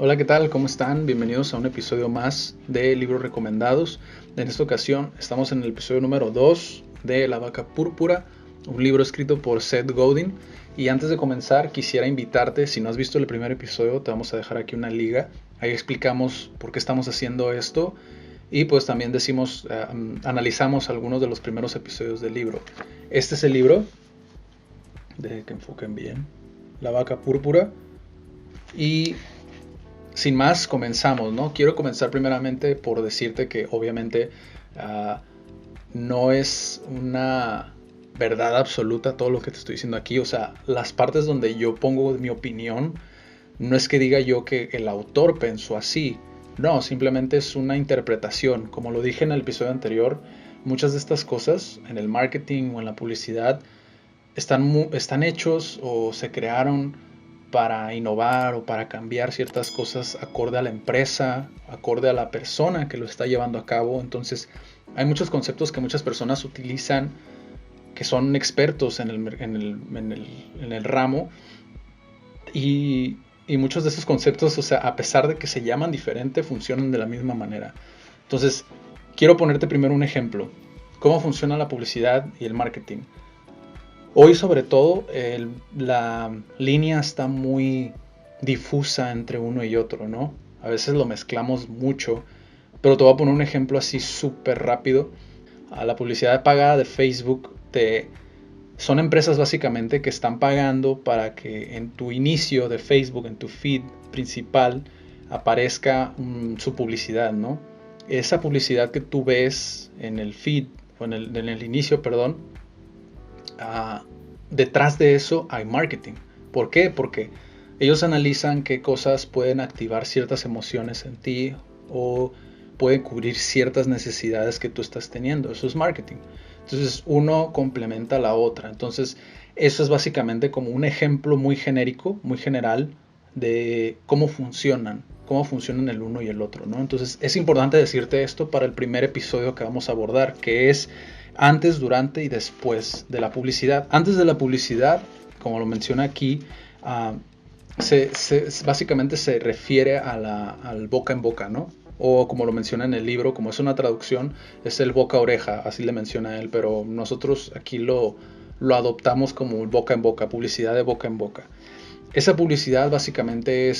Hola, ¿qué tal? ¿Cómo están? Bienvenidos a un episodio más de Libros Recomendados. En esta ocasión estamos en el episodio número 2 de La Vaca Púrpura, un libro escrito por Seth Godin. Y antes de comenzar quisiera invitarte, si no has visto el primer episodio, te vamos a dejar aquí una liga. Ahí explicamos por qué estamos haciendo esto y pues también analizamos algunos de los primeros episodios del libro. Este es el libro, de que enfoquen bien, La Vaca Púrpura. Y sin más, comenzamos, ¿no? Quiero comenzar primeramente por decirte que obviamente no es una verdad absoluta todo lo que te estoy diciendo aquí. O sea, las partes donde yo pongo mi opinión, no es que diga yo que el autor pensó así. No, simplemente es una interpretación. Como lo dije en el episodio anterior, muchas de estas cosas en el marketing o en la publicidad están hechos o se crearon para innovar o para cambiar ciertas cosas acorde a la empresa, acorde a la persona que lo está llevando a cabo. Entonces hay muchos conceptos que muchas personas utilizan que son expertos en el ramo y muchos de esos conceptos, o sea, a pesar de que se llaman diferente, funcionan de la misma manera. Entonces, quiero ponerte primero un ejemplo. ¿Cómo funciona la publicidad y el marketing? Hoy sobre todo la línea está muy difusa entre uno y otro, ¿no? A veces lo mezclamos mucho, pero te voy a poner un ejemplo así súper rápido. A la publicidad pagada de Facebook son empresas básicamente que están pagando para que en tu inicio de Facebook, en tu feed principal, aparezca su publicidad, ¿no? Esa publicidad que tú ves en el feed, o en el inicio, perdón, detrás de eso hay marketing. ¿Por qué? Porque ellos analizan qué cosas pueden activar ciertas emociones en ti o pueden cubrir ciertas necesidades que tú estás teniendo. Eso es marketing. Entonces uno complementa a la otra. Entonces eso es básicamente como un ejemplo muy genérico, muy general de cómo funcionan el uno y el otro, ¿no? Entonces es importante decirte esto para el primer episodio que vamos a abordar, que es antes, durante y después de la publicidad. Antes de la publicidad, como lo menciona aquí, básicamente se refiere al boca en boca, ¿no? O como lo menciona en el libro, como es una traducción, es el boca a oreja, así le menciona él, pero nosotros aquí lo adoptamos como boca en boca, publicidad de boca en boca. Esa publicidad básicamente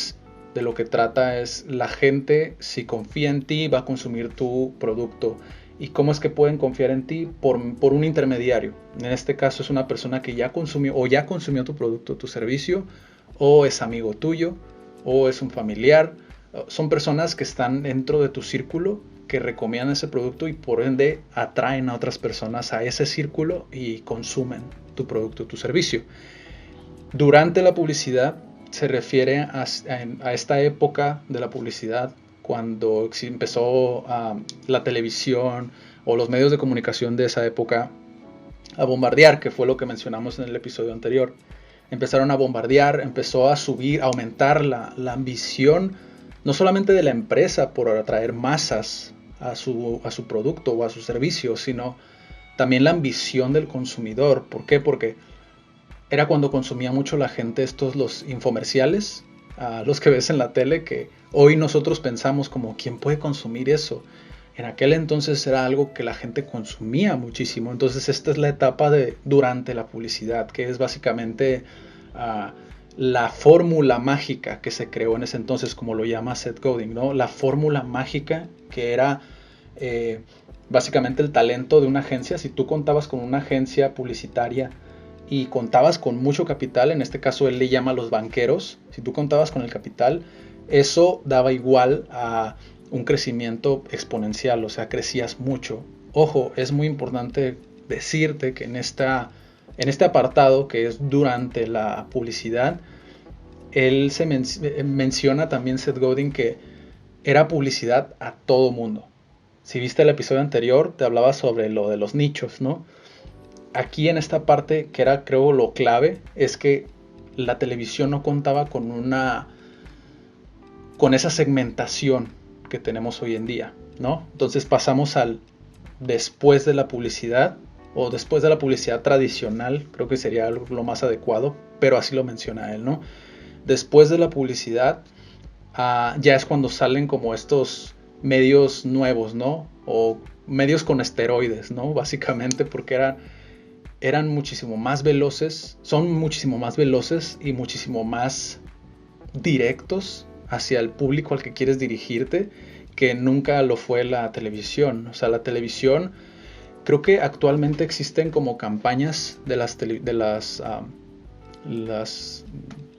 de lo que trata es la gente, si confía en ti, va a consumir tu producto. ¿Y cómo es que pueden confiar en ti? Por un intermediario. En este caso es una persona que ya consumió tu producto, tu servicio, o es amigo tuyo, o es un familiar. Son personas que están dentro de tu círculo, que recomiendan ese producto y por ende atraen a otras personas a ese círculo y consumen tu producto, tu servicio. Durante la publicidad se refiere a esta época de la publicidad cuando empezó la televisión o los medios de comunicación de esa época a bombardear, que fue lo que mencionamos en el episodio anterior. Empezaron a bombardear, empezó a subir, a aumentar la ambición, no solamente de la empresa por atraer masas a su producto o a su servicio, sino también la ambición del consumidor. ¿Por qué? Porque era cuando consumía mucho la gente los infomerciales, los que ves en la tele, que hoy nosotros pensamos como, ¿quién puede consumir eso? En aquel entonces era algo que la gente consumía muchísimo. Entonces esta es la etapa de durante la publicidad, que es básicamente la fórmula mágica que se creó en ese entonces, como lo llama Seth Godin, ¿no? La fórmula mágica que era básicamente el talento de una agencia. Si tú contabas con una agencia publicitaria y contabas con mucho capital, en este caso él le llama a los banqueros, si tú contabas con el capital, eso daba igual a un crecimiento exponencial, o sea, crecías mucho. Ojo, es muy importante decirte que en este apartado que es durante la publicidad, él menciona también, Seth Godin, que era publicidad a todo mundo. Si viste el episodio anterior, te hablaba sobre lo de los nichos, ¿no? Aquí en esta parte, que era creo lo clave, es que la televisión no contaba con esa segmentación que tenemos hoy en día, ¿no? Entonces pasamos al después de la publicidad, o después de la publicidad tradicional, creo que sería lo más adecuado, pero así lo menciona él, ¿no? Después de la publicidad ya es cuando salen como estos medios nuevos, ¿no? O medios con esteroides, ¿no? Básicamente porque eran muchísimo más veloces, son muchísimo más veloces y muchísimo más directos hacia el público al que quieres dirigirte, que nunca lo fue la televisión. O sea, la televisión, creo que actualmente existen como campañas de las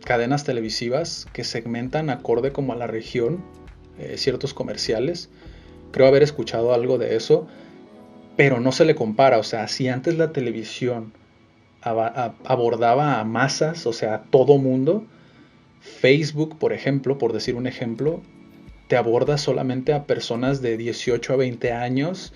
cadenas televisivas que segmentan acorde como a la región, ciertos comerciales. Creo haber escuchado algo de eso, pero no se le compara. O sea, si antes la televisión abordaba a masas, o sea, a todo mundo, Facebook, por ejemplo, por decir un ejemplo, te aborda solamente a personas de 18 a 20 años,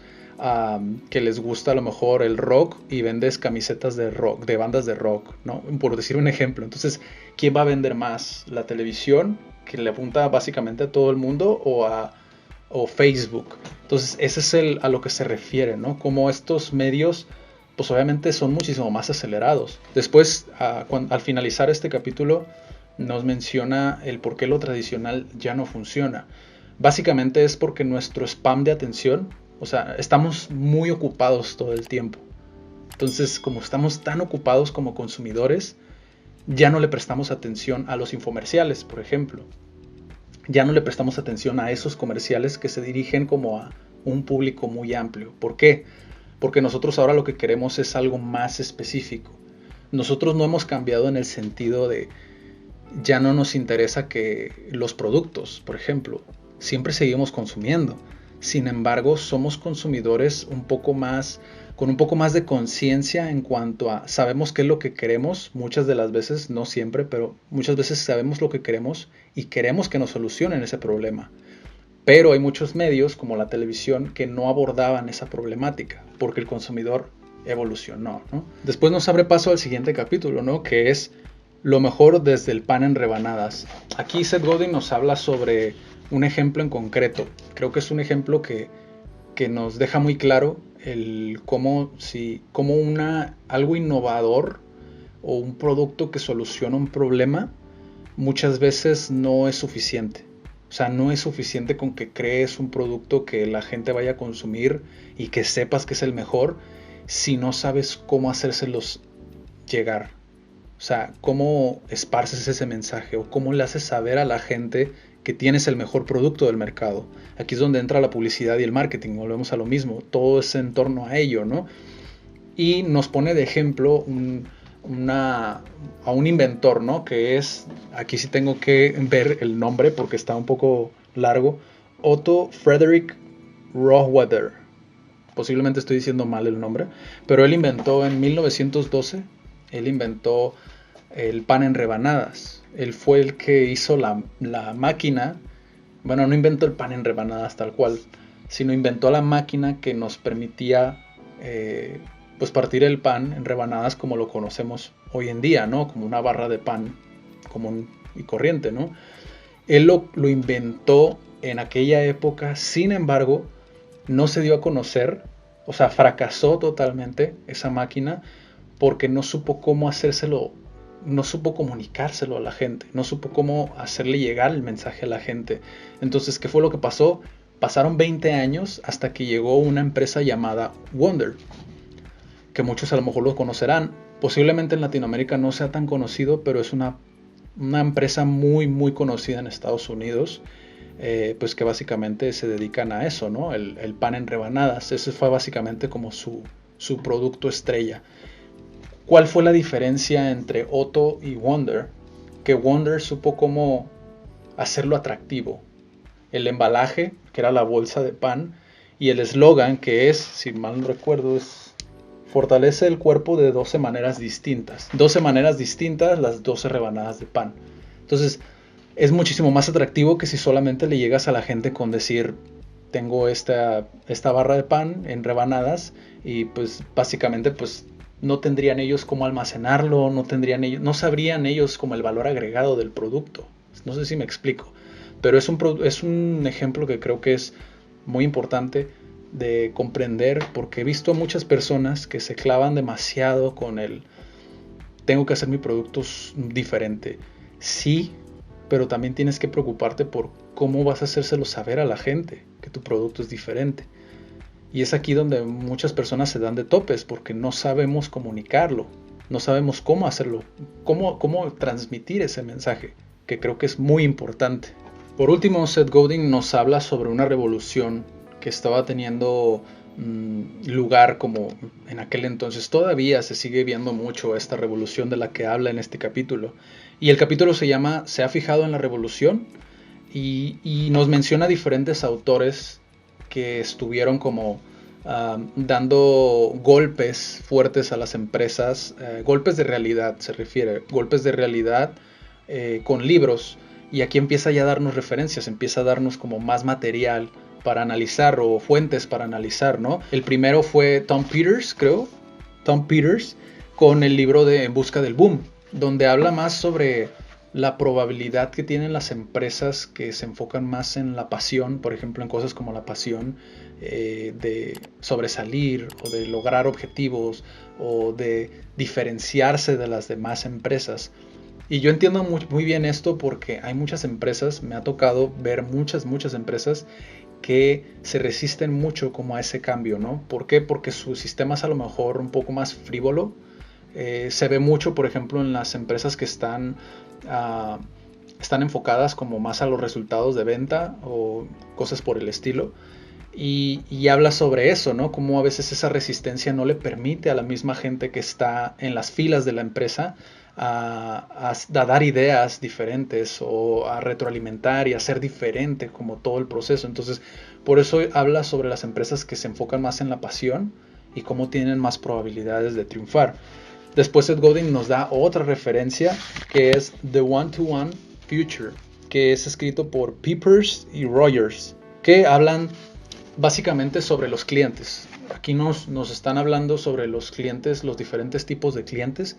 que les gusta a lo mejor el rock y vendes camisetas de rock, de bandas de rock, ¿no? Por decir un ejemplo. Entonces, ¿quién va a vender más? ¿La televisión, que le apunta básicamente a todo el mundo, o Facebook? Entonces, ese es a lo que se refiere, ¿no? Como estos medios, pues obviamente son muchísimo más acelerados. Después, al finalizar este capítulo, nos menciona el por qué lo tradicional ya no funciona. Básicamente es porque nuestro spam de atención, o sea, estamos muy ocupados todo el tiempo. Entonces, como estamos tan ocupados como consumidores, ya no le prestamos atención a los infomerciales, por ejemplo. Ya no le prestamos atención a esos comerciales que se dirigen como a un público muy amplio. ¿Por qué? Porque nosotros ahora lo que queremos es algo más específico. Nosotros no hemos cambiado en el sentido de ya no nos interesa que los productos, por ejemplo, siempre seguimos consumiendo. Sin embargo, somos consumidores con un poco más de conciencia en cuanto a sabemos qué es lo que queremos, muchas de las veces, no siempre, pero muchas veces sabemos lo que queremos y queremos que nos solucionen ese problema. Pero hay muchos medios como la televisión que no abordaban esa problemática porque el consumidor evolucionó, ¿no? Después nos abre paso al siguiente capítulo, ¿no? Que es lo mejor desde el pan en rebanadas. Aquí Seth Godin nos habla sobre un ejemplo en concreto. Creo que es un ejemplo que nos deja muy claro el cómo algo innovador o un producto que soluciona un problema muchas veces no es suficiente. O sea, no es suficiente con que crees un producto que la gente vaya a consumir y que sepas que es el mejor si no sabes cómo hacérselos llegar. O sea, cómo esparces ese mensaje o cómo le haces saber a la gente que tienes el mejor producto del mercado. Aquí es donde entra la publicidad y el marketing, volvemos a lo mismo, todo es en torno a ello, ¿no? Y nos pone de ejemplo a un inventor, ¿no? Que es, aquí sí tengo que ver el nombre porque está un poco largo, Otto Frederick Rohwedder. Posiblemente estoy diciendo mal el nombre, pero él inventó en 1912, él inventó el pan en rebanadas. Él fue el que hizo la máquina, bueno, no inventó el pan en rebanadas tal cual, sino inventó la máquina que nos permitía pues partir el pan en rebanadas como lo conocemos hoy en día, ¿no? Como una barra de pan común y corriente, ¿no? Él lo inventó en aquella época, sin embargo, no se dio a conocer, o sea, fracasó totalmente esa máquina porque no supo cómo hacérselo, no supo comunicárselo a la gente, no supo cómo hacerle llegar el mensaje a la gente. Entonces, ¿qué fue lo que pasó? Pasaron 20 años hasta que llegó una empresa llamada Wonder, que muchos a lo mejor lo conocerán. Posiblemente en Latinoamérica no sea tan conocido, pero es una empresa muy, muy conocida en Estados Unidos, pues que básicamente se dedican a eso, ¿no? El pan en rebanadas. Ese fue básicamente como su producto estrella. ¿Cuál fue la diferencia entre Otto y Wonder? Que Wonder supo cómo hacerlo atractivo. El embalaje, que era la bolsa de pan, y el eslogan, que es, si mal no recuerdo, es fortalece el cuerpo de 12 maneras distintas. 12 maneras distintas, las 12 rebanadas de pan. Entonces, es muchísimo más atractivo que si solamente le llegas a la gente con decir, tengo esta barra de pan en rebanadas, y pues básicamente pues no tendrían ellos cómo almacenarlo, no sabrían ellos como el valor agregado del producto. No sé si me explico, pero es un ejemplo que creo que es muy importante de comprender, porque he visto a muchas personas que se clavan demasiado con tengo que hacer mi producto diferente. Sí, pero también tienes que preocuparte por cómo vas a hacérselo saber a la gente que tu producto es diferente. Y es aquí donde muchas personas se dan de topes porque no sabemos comunicarlo, no sabemos cómo hacerlo, cómo transmitir ese mensaje, que creo que es muy importante. Por último, Seth Godin nos habla sobre una revolución que estaba teniendo lugar como en aquel entonces. Todavía se sigue viendo mucho esta revolución de la que habla en este capítulo. Y el capítulo se llama ¿Se ha fijado en la revolución? Y nos menciona diferentes autores que estuvieron como dando golpes fuertes a las empresas, golpes de realidad se refiere, golpes de realidad con libros. Y aquí empieza ya a darnos referencias, empieza a darnos como más material para analizar o fuentes para analizar, ¿no? El primero fue Tom Peters, creo, Tom Peters, con el libro de En busca del boom, donde habla más sobre la probabilidad que tienen las empresas que se enfocan más en la pasión, por ejemplo, en cosas como la pasión de sobresalir o de lograr objetivos o de diferenciarse de las demás empresas. Y yo entiendo muy bien esto porque hay muchas empresas, me ha tocado ver muchas empresas que se resisten mucho como a ese cambio, ¿no? ¿Por qué? Porque su sistema es a lo mejor un poco más frívolo. Se ve mucho, por ejemplo, en las empresas que están enfocadas como más a los resultados de venta o cosas por el estilo. Y habla sobre eso, ¿no? Como a veces esa resistencia no le permite a la misma gente que está en las filas de la empresa a dar ideas diferentes o a retroalimentar y a ser diferente como todo el proceso. Entonces, por eso habla sobre las empresas que se enfocan más en la pasión y cómo tienen más probabilidades de triunfar. Después Seth Godin nos da otra referencia que es The One-to-One Future, que es escrito por Peters y Rogers, que hablan básicamente sobre los clientes. Aquí nos están hablando sobre los clientes, los diferentes tipos de clientes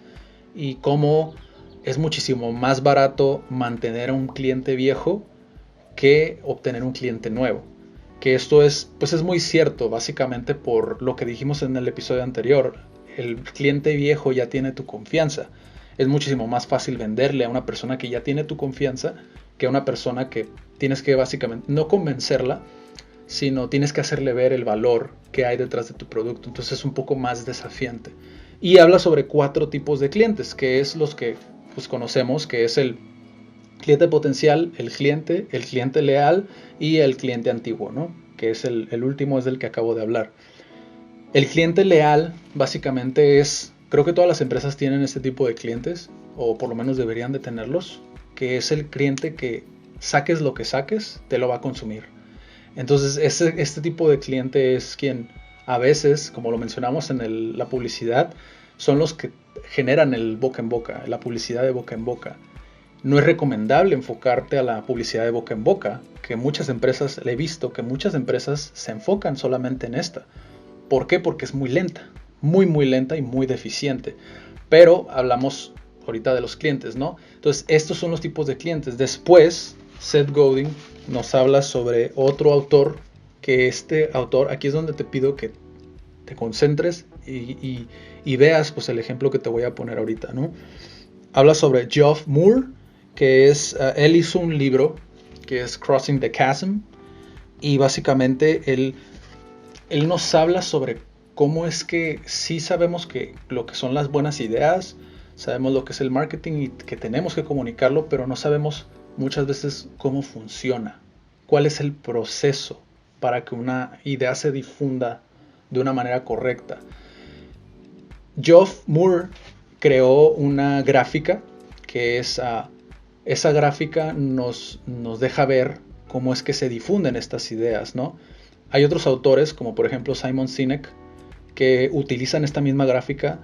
y cómo es muchísimo más barato mantener a un cliente viejo que obtener un cliente nuevo. Que esto es, pues es muy cierto, básicamente por lo que dijimos en el episodio anterior. El cliente viejo ya tiene tu confianza. Es muchísimo más fácil venderle a una persona que ya tiene tu confianza que a una persona que tienes que básicamente no convencerla, sino tienes que hacerle ver el valor que hay detrás de tu producto. Entonces es un poco más desafiante. Y habla sobre 4 tipos de clientes, que es los que pues, conocemos, que es el cliente potencial, el cliente leal y el cliente antiguo, ¿no? Que es el último, es del que acabo de hablar. El cliente leal básicamente es, creo que todas las empresas tienen este tipo de clientes, o por lo menos deberían de tenerlos, que es el cliente que saques lo que saques, te lo va a consumir. Entonces este tipo de cliente es quien a veces, como lo mencionamos en la publicidad, son los que generan el boca en boca, la publicidad de boca en boca. No es recomendable enfocarte a la publicidad de boca en boca, que muchas empresas, le he visto que muchas empresas se enfocan solamente en esta. ¿Por qué? Porque es muy lenta, muy lenta y muy deficiente. Pero hablamos ahorita de los clientes, ¿no? Entonces estos son los tipos de clientes. Después Seth Godin nos habla sobre otro autor, que este autor, aquí es donde te pido que te concentres y veas pues el ejemplo que te voy a poner ahorita, ¿no? Habla sobre Geoff Moore, que es, él hizo un libro que es Crossing the Chasm, y básicamente él nos habla sobre cómo es que sí sabemos que lo que son las buenas ideas, sabemos lo que es el marketing y que tenemos que comunicarlo, pero no sabemos muchas veces cómo funciona, cuál es el proceso para que una idea se difunda de una manera correcta. Geoff Moore creó una gráfica que es, esa gráfica nos deja ver cómo es que se difunden estas ideas, ¿no? Hay otros autores, como por ejemplo Simon Sinek, que utilizan esta misma gráfica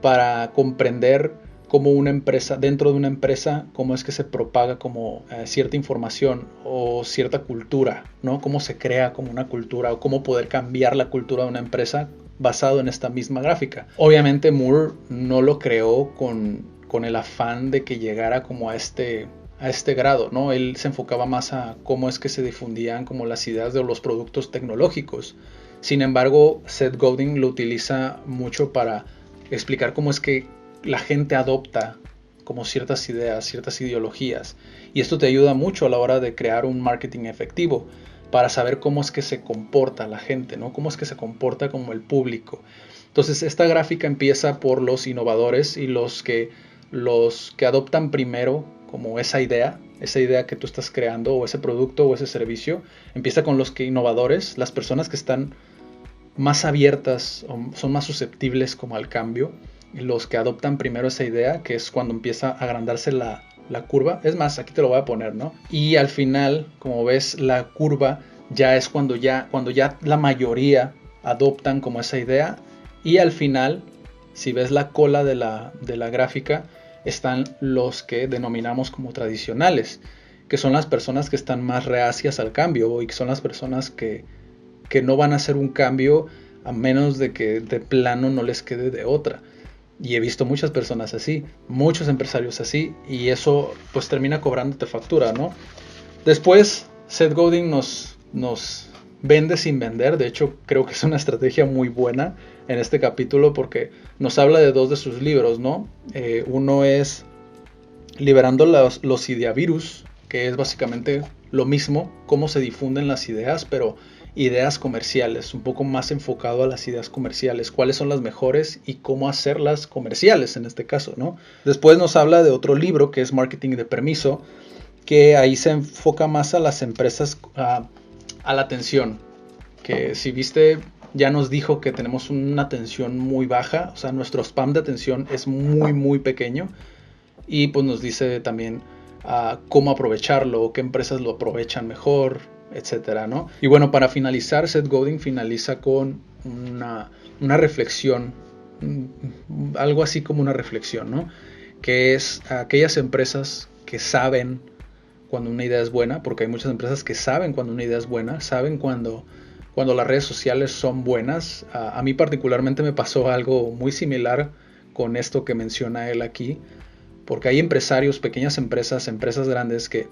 para comprender cómo una empresa, dentro de una empresa, cómo es que se propaga como cierta información o cierta cultura, ¿no? Cómo se crea como una cultura o cómo poder cambiar la cultura de una empresa basado en esta misma gráfica. Obviamente Moore no lo creó con el afán de que llegara como a este grado, ¿no? Él se enfocaba más a cómo es que se difundían como las ideas de los productos tecnológicos. Sin embargo, Seth Godin lo utiliza mucho para explicar cómo es que la gente adopta como ciertas ideas, ciertas ideologías. Y esto te ayuda mucho a la hora de crear un marketing efectivo, para saber cómo es que se comporta la gente, ¿no? Cómo es que se comporta como el público. Entonces, esta gráfica empieza por los innovadores y los que adoptan primero como esa idea que tú estás creando, o ese producto o ese servicio. Empieza con los que innovadores, las personas que están más abiertas o son más susceptibles como al cambio, y los que adoptan primero esa idea, que es cuando empieza a agrandarse la curva. Es más, aquí te lo voy a poner, ¿no? Y al final, como ves, la curva ya es cuando ya la mayoría adoptan como esa idea, y al final, si ves la cola de la gráfica, están los que denominamos como tradicionales, que son las personas que están más reacias al cambio, y que son las personas que no van a hacer un cambio a menos de que de plano no les quede de otra. Y he visto muchas personas así, muchos empresarios así, y eso pues termina cobrándote factura, ¿no? Después, Seth Godin nos vende sin vender. De hecho, creo que es una estrategia muy buena en este capítulo, porque nos habla de dos de sus libros, ¿no? Uno es Liberando los ideavirus, que es básicamente lo mismo, cómo se difunden las ideas, pero ideas comerciales, un poco más enfocado a las ideas comerciales, cuáles son las mejores y cómo hacerlas comerciales en este caso, ¿no? Después nos habla de otro libro que es Marketing de Permiso, que ahí se enfoca más a las empresas, a la atención, que si viste ya nos dijo que tenemos una atención muy baja, o sea, nuestro spam de atención es muy muy pequeño, y pues nos dice también cómo aprovecharlo, qué empresas lo aprovechan mejor, etcétera, ¿no? Y bueno, para finalizar, Seth Godin finaliza con una reflexión, algo así como una reflexión, ¿no? Que es aquellas empresas que saben cuando una idea es buena, porque hay muchas empresas que saben cuando una idea es buena, saben cuando las redes sociales son buenas. A mí particularmente me pasó algo muy similar con esto que menciona él aquí, porque hay empresarios, pequeñas empresas, empresas grandes que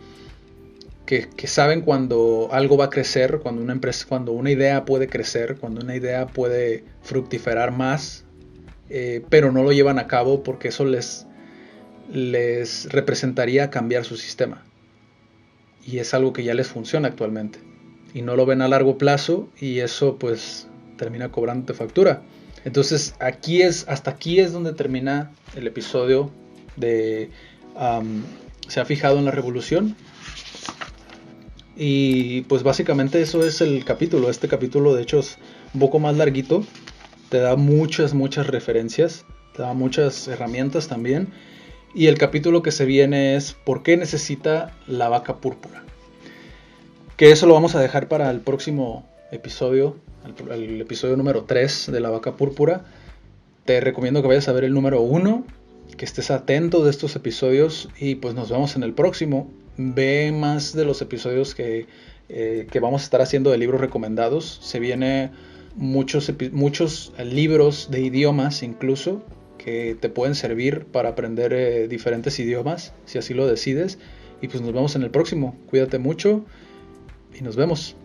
saben cuando algo va a crecer, cuando una idea puede crecer, cuando una idea puede fructiferar más, pero no lo llevan a cabo porque eso les representaría cambiar su sistema. Y es algo que ya les funciona actualmente. Y no lo ven a largo plazo, y eso pues termina cobrándote factura. Entonces hasta aquí es donde termina el episodio de ¿se ha fijado en la revolución? Y pues básicamente eso es el capítulo. Este capítulo de hecho es un poco más larguito, te da muchas referencias, te da muchas herramientas también. Y el capítulo que se viene es ¿por qué necesita la vaca púrpura? Que eso lo vamos a dejar para el próximo episodio, el episodio número 3 de la vaca púrpura. Te recomiendo que vayas a ver el número 1, que estés atento de estos episodios, y pues nos vemos en el próximo. Ve más de los episodios que vamos a estar haciendo de libros recomendados. Se vienen muchos libros de idiomas incluso, que te pueden servir para aprender diferentes idiomas, si así lo decides. Y pues nos vemos en el próximo. Cuídate mucho y nos vemos.